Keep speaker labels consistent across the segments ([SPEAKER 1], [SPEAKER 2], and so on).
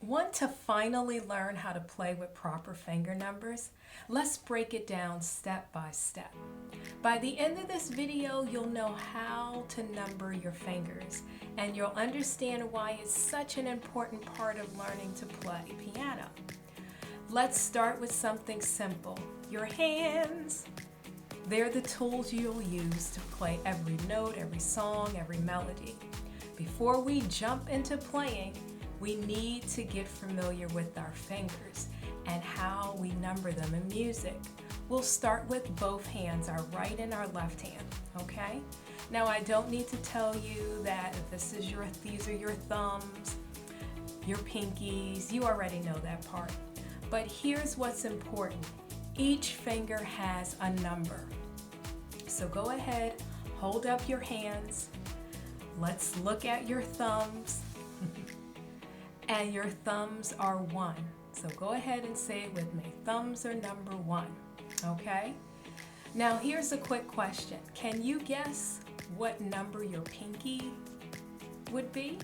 [SPEAKER 1] Want to finally learn how to play with proper finger numbers? Let's break it down step by step. By the end of this video, you'll know how to number your fingers, and you'll understand why it's such an important part of learning to play piano. Let's start with something simple. Your hands. They're the tools you'll use to play every note, every song, every melody. Before we jump into playing, we need to get familiar with our fingers and how we number them in music. We'll start with both hands, our right and our left hand, okay? Now I don't need to tell you that these are your thumbs, your pinkies, you already know that part. But here's what's important. Each finger has a number. So go ahead, hold up your hands. Let's look at your thumbs. And your thumbs are 1. So go ahead and say it with me. Thumbs are number 1, okay? Now here's a quick question. Can you guess what number your pinky would be?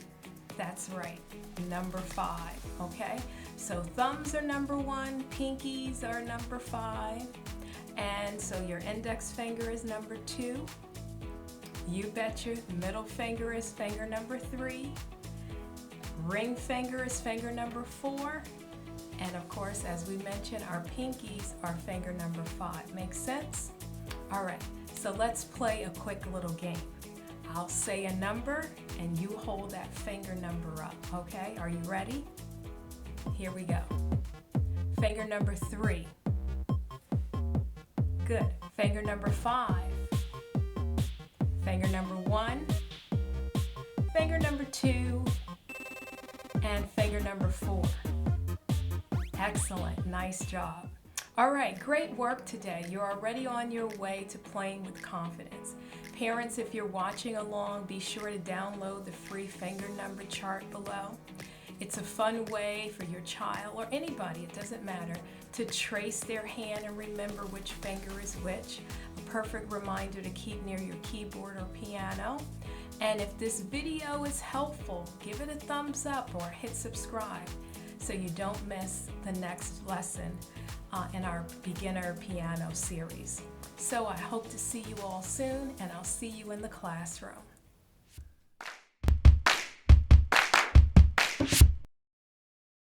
[SPEAKER 1] That's right, number 5, okay? So thumbs are number 1, pinkies are number 5, and so your index finger is number 2. You betcha, middle finger is finger number 3. Ring finger is finger number 4, and of course, as we mentioned, our pinkies are finger number 5. Make sense? All right, so let's play a quick little game. I'll say a number and you hold that finger number up, okay? Are you ready? Here we go. Finger number 3. Good. Finger number 5. Finger number 1. Finger number 2. And finger number 4. Excellent, nice job. All right, great work today. You're already on your way to playing with confidence. Parents, if you're watching along, be sure to download the free finger number chart below. It's a fun way for your child, or anybody, it doesn't matter, to trace their hand and remember which finger is which. A perfect reminder to keep near your keyboard or piano. And if this video is helpful, give it a thumbs up or hit subscribe so you don't miss the next lesson in our beginner piano series. So I hope to see you all soon, and I'll see you in the classroom.